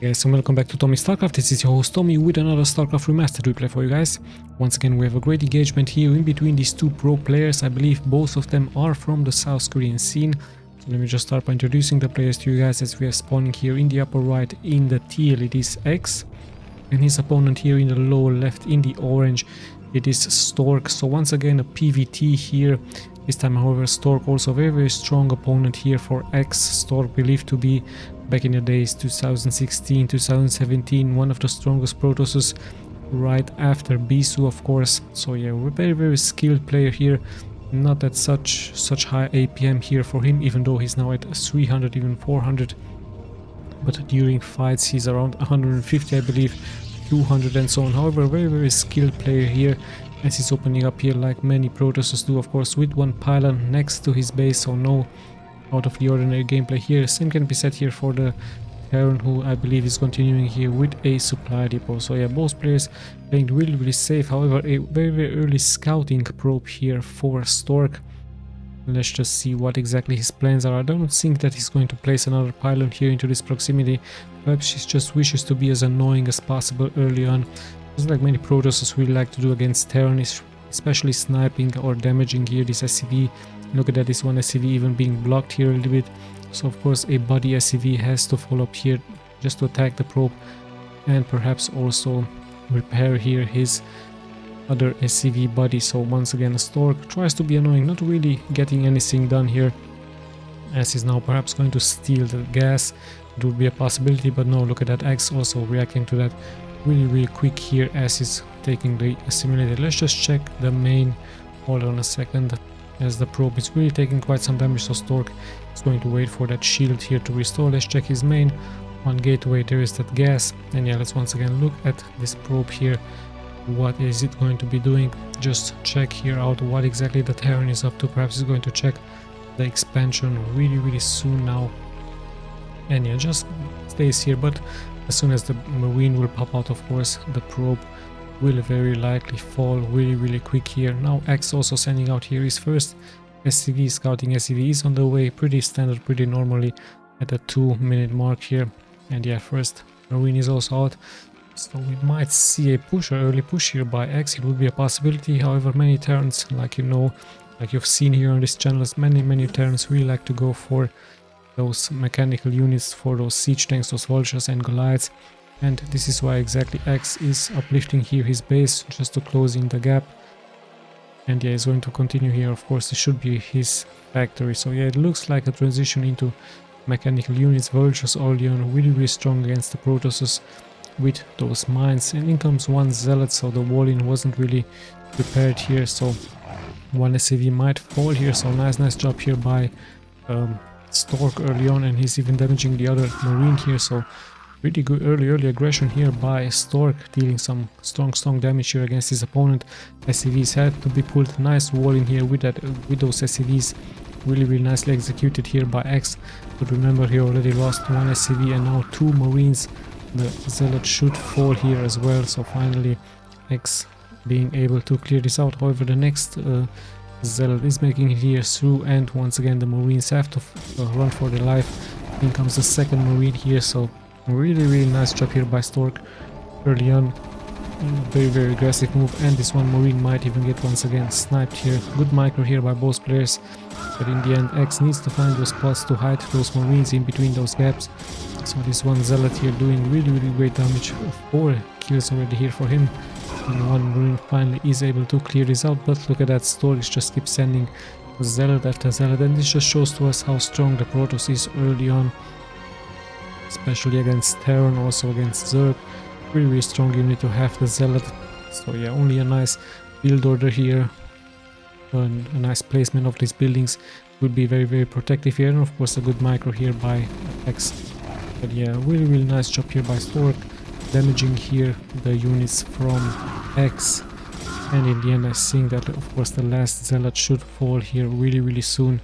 Guys, and welcome back to Tommy Starcraft. This is your host Tommy with another Starcraft Remastered replay for you guys. Once again, we have a great engagement here in between these two pro players. I believe both of them are from the South Korean scene. So let me just start by introducing the players to you guys, as we are spawning here in the upper right in the teal. It is X, and his opponent here in the lower left in the orange, it is Stork. So once again a PvT here. This time, however, Stork also very strong opponent here for X. Stork believed to be, back in the days 2016, 2017, one of the strongest Protosses, right after Bisu, of course. So yeah, we're very skilled player here. Not at such high APM here for him, even though he's now at 300, even 400. But during fights he's around 150, I believe, 200 and so on. However, very skilled player here, as he's opening up here like many Protosses do, of course, with one pylon next to his base, so no out of the ordinary gameplay here. Same can be said here for the Terran, who I believe is continuing here with a supply depot. So yeah, both players playing really safe. However, a very early scouting probe here for Stork. Let's just see what exactly his plans are. I don't think that he's going to place another pylon here into this proximity. Perhaps he just wishes to be as annoying as possible early on, just like many Protosses really like to do against Terran, especially sniping or damaging here this SCV. Look at that, this one SCV even being blocked here a little bit. So of course a body SCV has to follow up here just to attack the probe, and perhaps also repair here his other SCV body. So once again Stork tries to be annoying, not really getting anything done here, as he's now perhaps going to steal the gas. It would be a possibility, but no, look at that, X also reacting to that really quick here as he's taking the simulator. Let's just check the main. Hold on a second, as the probe is really taking quite some damage, so Stork is going to wait for that shield here to restore. Let's check his main. One gateway, there is that gas. And yeah, let's once again look at this probe here. What is it going to be doing? Just check here out what exactly the Terran is up to. Perhaps he's going to check the expansion really soon now. And yeah, just stays here, but as soon as the Marine will pop out, of course, the probe will very likely fall really quick here. Now X also sending out here his first SCV. Scouting SCV is on the way, pretty standard, pretty normally at the 2-minute mark here. And yeah, first Marine is also out, so we might see a push, or early push here by X. It would be a possibility. However, many Terrans, like you know, like you've seen here on this channel, many Terrans really like to go for those mechanical units, for those siege tanks, those vultures and Goliaths. And this is why exactly X is uplifting here his base, just to close in the gap. And yeah, he's going to continue here. Of course, this should be his factory. So yeah, it looks like a transition into mechanical units. Vultures early on, really strong against the Protosses with those mines. And in comes one Zealot, so the wall-in wasn't really prepared here. So one SCV might fall here. So nice job here by Stork early on, and he's even damaging the other Marine here. So pretty good early aggression here by Stork, dealing some strong damage here against his opponent. SCVs had to be pulled. Nice wall in here with those SCVs. Really nicely executed here by X. But remember, he already lost one SCV and now two Marines. The Zealot should fall here as well. So finally X being able to clear this out. However, the next Zealot is making it here through, and once again the Marines have to run for their life. In comes the second Marine here. So really nice job here by Stork early on. Very aggressive move, and this one Marine might even get once again sniped here. Good micro here by both players, but in the end X needs to find those spots to hide those Marines in between those gaps. So this one Zealot here doing really great damage. 4 kills already here for him, and one Marine finally is able to clear this out. But look at that, Stork just keeps sending Zealot after Zealot, and this just shows to us how strong the Protoss is early on, especially against Terran, also against Zerg. Really strong unit to have the Zealot. So yeah, only a nice build order here and a nice placement of these buildings would be very protective here, and of course a good micro here by X. But yeah, really nice job here by Stork, damaging here the units from X. And in the end I think that of course the last Zealot should fall here really soon,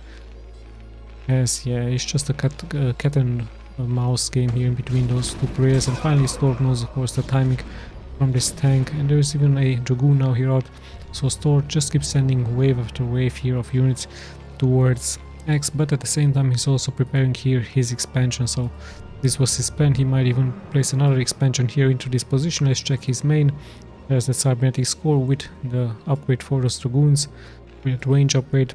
as yeah, it's just a cat and a mouse game here in between those two players. And finally Stork knows, of course, the timing from this tank, and there is even a Dragoon now here out. So Stork just keeps sending wave after wave here of units towards X, but at the same time he's also preparing here his expansion, so this was his plan. He might even place another expansion here into this position. Let's check his main. There's the cybernetic score with the upgrade for those dragoons, with range upgrade,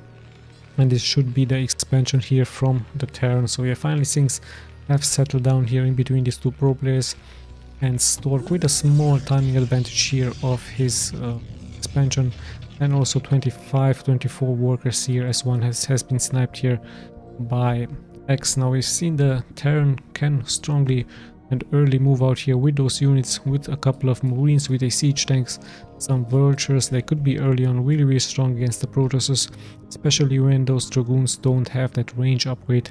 and this should be the expansion here from the Terran. So yeah, finally things have settled down here in between these two pro players, and Stork with a small timing advantage here of his expansion, and also 25-24 workers here, as one has been sniped here by X. Now we've seen the Terran can strongly and early move out here with those units, with a couple of Marines, with a siege tanks, some vultures. They could be early on really strong against the Protosses, especially when those dragoons don't have that range upgrade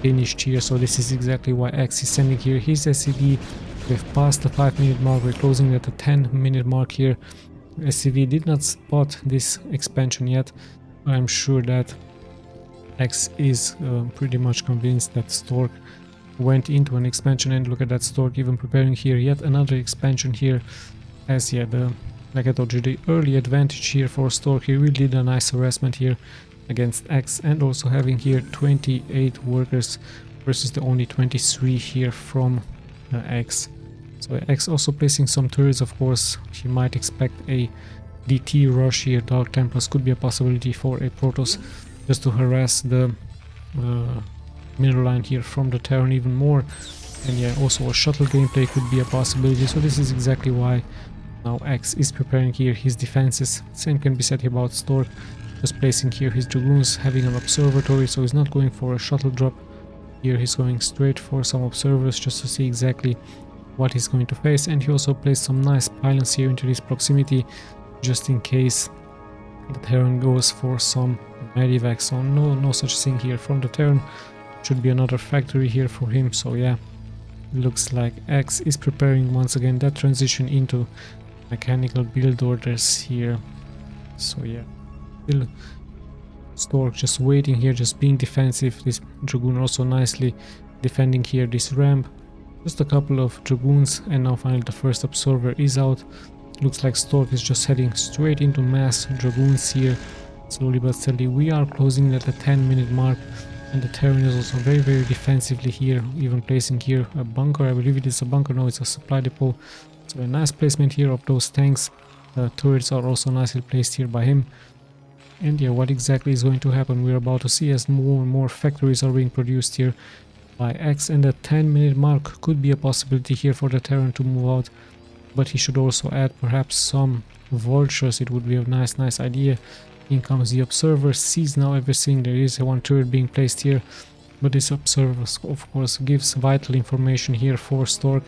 finished here. So this is exactly why X is sending here his SCV. We've passed the 5-minute mark, we're closing at the 10-minute mark here. SCV did not spot this expansion yet. I'm sure that X is pretty much convinced that Stork went into an expansion, and look at that, Stork even preparing here yet another expansion here, as yeah, like I told you, the early advantage here for Stork. He really did a nice harassment here against X, and also having here 28 workers versus the only 23 here from X. So X also placing some turrets, of course. He might expect a DT rush here. Dark Templars could be a possibility for a Protoss, just to harass the middle line here from the Terran even more. And yeah, also a shuttle gameplay could be a possibility. So this is exactly why now X is preparing here his defenses. Same can be said about Stork, just placing here his dragoons, having an observatory, so he's not going for a shuttle drop here. He's going straight for some observers just to see exactly what he's going to face. And he also placed some nice pylons here into this proximity, just in case the Terran goes for some medivac. So no such thing here from the Terran. Should be another factory here for him. So yeah, looks like X is preparing once again that transition into mechanical build orders here. So yeah, still Stork just waiting here, just being defensive. This dragoon also nicely defending here this ramp. Just a couple of dragoons, and now finally the first observer is out. Looks like Stork is just heading straight into mass dragoons here. Slowly but steadily we are closing at the 10-minute mark, and the Terran is also very defensively here, even placing here a bunker. I believe it is a bunker, no, it's a supply depot. So a nice placement here of those tanks. Turrets are also nicely placed here by him. And yeah, what exactly is going to happen, we're about to see as more and more factories are being produced here by X, and the 10-minute mark could be a possibility here for the Terran to move out, but he should also add perhaps some vultures. It would be a nice idea. In comes the observer, sees now everything. There is one turret being placed here, but this observer of course gives vital information here for Stork,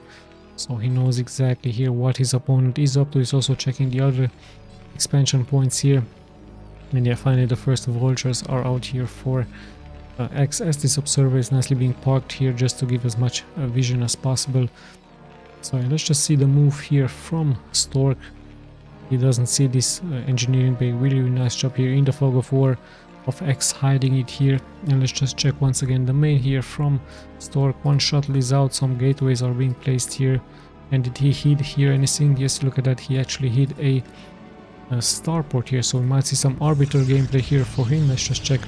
so he knows exactly here what his opponent is up to. He's also checking the other expansion points here. And yeah, finally the first vultures are out here for X, as this observer is nicely being parked here just to give as much vision as possible. So yeah, let's just see the move here from Stork. He doesn't see this engineering bay. Really nice job here in the fog of war of X hiding it here. And let's just check once again the main here from Stork. One shuttle is out, some gateways are being placed here. And did he hit here anything? Yes, look at that, he actually hit a starport here, so we might see some arbiter gameplay here for him. Let's just check.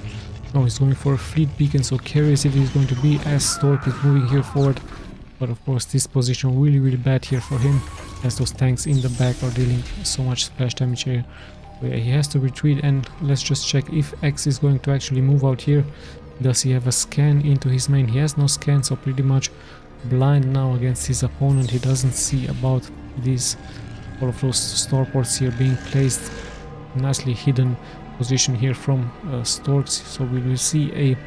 Oh, he's going for a fleet beacon, so curious if he's going to be as Stork is moving here forward. But of course this position really bad here for him, as those tanks in the back are dealing so much splash damage here. So yeah, he has to retreat, and let's just check if X is going to actually move out here. Does he have a scan into his main? He has no scan, so pretty much blind now against his opponent. He doesn't see about these, all of those starports here being placed. Nicely hidden position here from Storks, so we will see a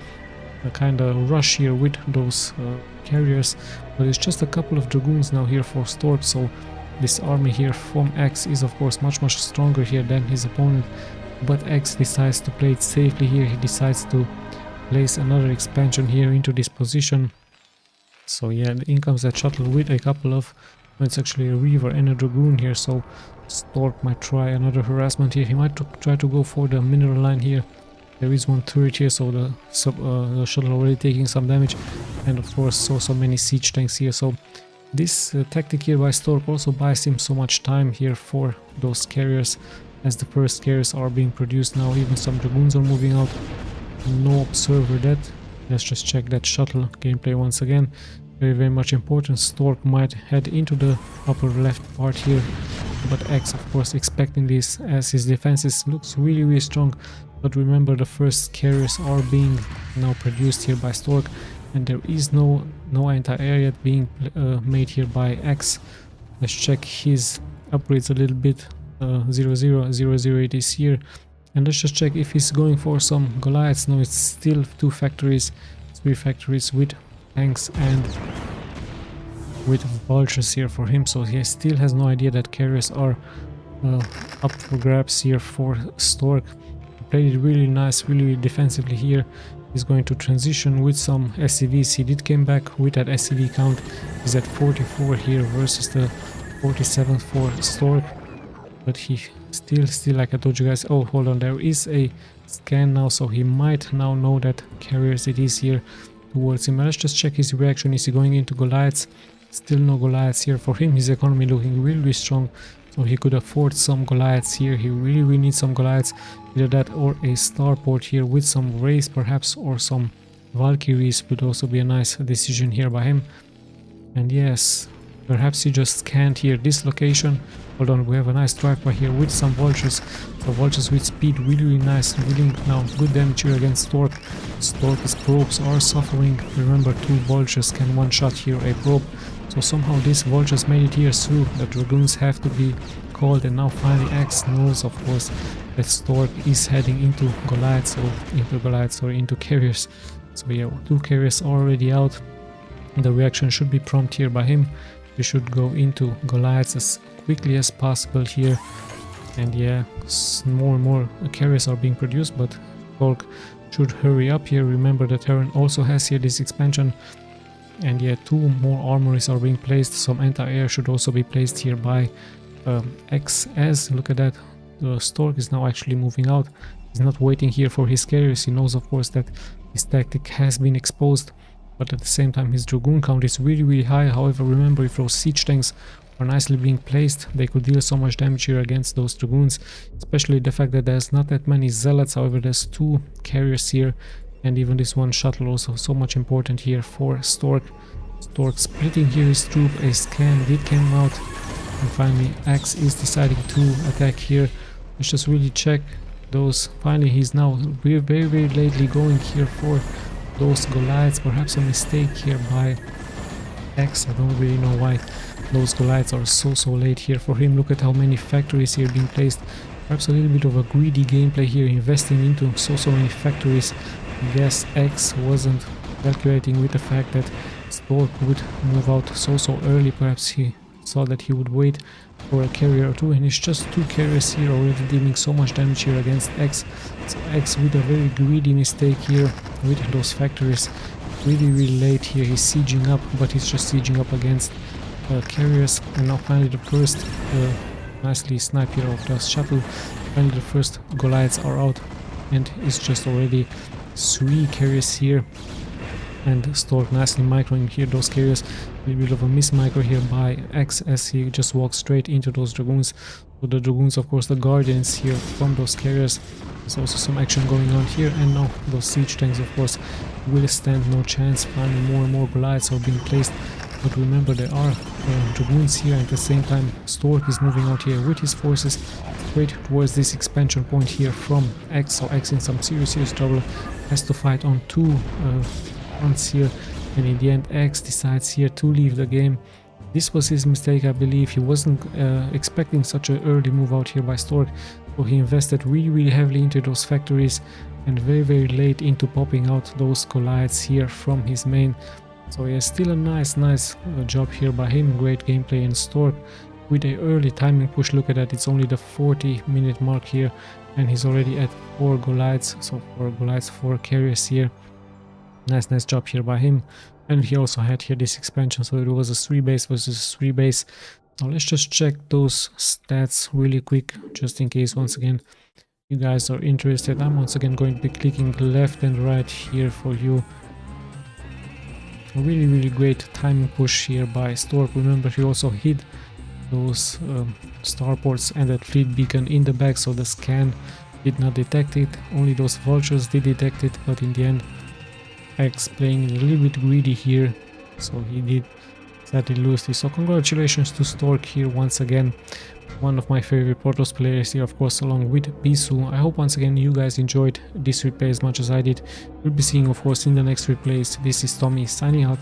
kind of rush here with those carriers, but it's just a couple of dragoons now here for Stork. So this army here from X is of course much stronger here than his opponent, but X decides to play it safely here. He decides to place another expansion here into this position. So yeah, in comes that shuttle with a couple of, it's actually a reaver and a dragoon here, so Stork might try another harassment here. He might try to go for the mineral line here. There is one turret here, so the shuttle already taking some damage, and of course so many siege tanks here. So this tactic here by Stork also buys him so much time here for those carriers, as the first carriers are being produced now. Even some dragoons are moving out. no observer dead. Let's just check that shuttle gameplay once again. Very much important. Stork might head into the upper left part here, but X of course expecting this, as his defenses looks really strong. But remember, the first carriers are being now produced here by Stork, and there is no anti-air yet being made here by X. Let's check his upgrades a little bit. 00 it is here, and let's just check if he's going for some Goliaths. No, it's still 2 factories, 3 factories with tanks and with vultures here for him, so he still has no idea that carriers are up for grabs here for Stork. He played it really nice, really defensively here. He's going to transition with some SCVs. He did came back with that SCV count. He's at 44 here versus the 47 for Stork, but he still like I told you guys. Oh, hold on, there is a scan now, so he might now know that carriers it is here towards him. Let's just check his reaction. Is he going into Goliaths? Still no Goliaths here for him. His economy looking really strong, so he could afford some Goliaths here. He really needs some Goliaths, either that or a starport here with some Wraiths perhaps, or some Valkyries would also be a nice decision here by him. And yes, perhaps he just scanned here this location. Hold on, we have a nice drive-by here with some vultures. So vultures with speed, really nice, dealing now good damage here against Stork. Stork's probes are suffering. Remember, 2 vultures can one-shot here a probe. So somehow these vultures made it here through. The dragoons have to be called, and now finally X knows, of course, that Stork is heading into Goliaths, or into carriers. So yeah, 2 carriers already out. The reaction should be prompt here by him. We should go into Goliaths as quickly as possible here. And yeah, more and more carriers are being produced, but Stork should hurry up here. Remember, the Terran also has here this expansion. And yeah, 2 more armories are being placed. Some anti-air should also be placed here by X. As look at that, the Stork is now actually moving out. He's not waiting here for his carriers. He knows, of course, that his tactic has been exposed, but at the same time his dragoon count is really high. However, remember, if those siege tanks are nicely being placed, they could deal so much damage here against those dragoons, especially the fact that there's not that many zealots. However, there's 2 carriers here, and even this 1 shuttle also so much important here for Stork. Stork splitting here his troop. A scan did come out, and finally X is deciding to attack here. Let's just really check those. Finally, he's now very lately going here for those Goliaths. Perhaps a mistake here by X. I don't really know why those Goliaths are so late here for him. Look at how many factories here being placed. Perhaps a little bit of a greedy gameplay here, investing into so many factories. I guess X wasn't calculating with the fact that Stork would move out so early. Perhaps he saw that he would wait for a carrier or 2, and it's just 2 carriers here already dealing so much damage here against X. So X with a very greedy mistake here with those factories. Really late here. He's sieging up, but he's just sieging up against carriers. And now finally the first nicely sniped here of the shuttle. Finally the first Goliaths are out, and it's just already 3 carriers here. And Stork nicely microing here those carriers. A little bit of a miss micro here by X as he just walks straight into those dragoons. So the dragoons, of course, the guardians here from those carriers. There's also some action going on here, and now those siege tanks, of course, will stand no chance. Finally, more and more Goliaths are being placed. But remember, there are dragoons here, and at the same time Stork is moving out here with his forces straight towards this expansion point here from X. So X in some serious trouble, has to fight on 2 fronts here, and in the end X decides here to leave the game. This was his mistake, I believe. He wasn't expecting such an early move out here by Stork, so he invested really heavily into those factories and very late into popping out those Goliaths here from his main. So yeah, still a nice job here by him. Great gameplay, and Stork with a early timing push. Look at that, it's only the 40-minute mark here, and he's already at 4 Goliaths. So 4 Goliaths, 4 carriers here. Nice job here by him. And he also had here this expansion, so it was a 3 base versus 3 base. Now let's just check those stats really quick, just in case once again you guys are interested. I'm once again going to be clicking left and right here for you. A really great timing push here by Stork. Remember, he also hid those starports and that fleet beacon in the back, so the scan did not detect it. Only those vultures did detect it, but in the end X playing a little bit greedy here, so he did sadly lose this. So congratulations to Stork here once again, one of my favorite Protoss players here, of course, along with Bisu. I hope once again you guys enjoyed this replay as much as I did. We'll be seeing, of course, in the next replays. This is Tommy signing out.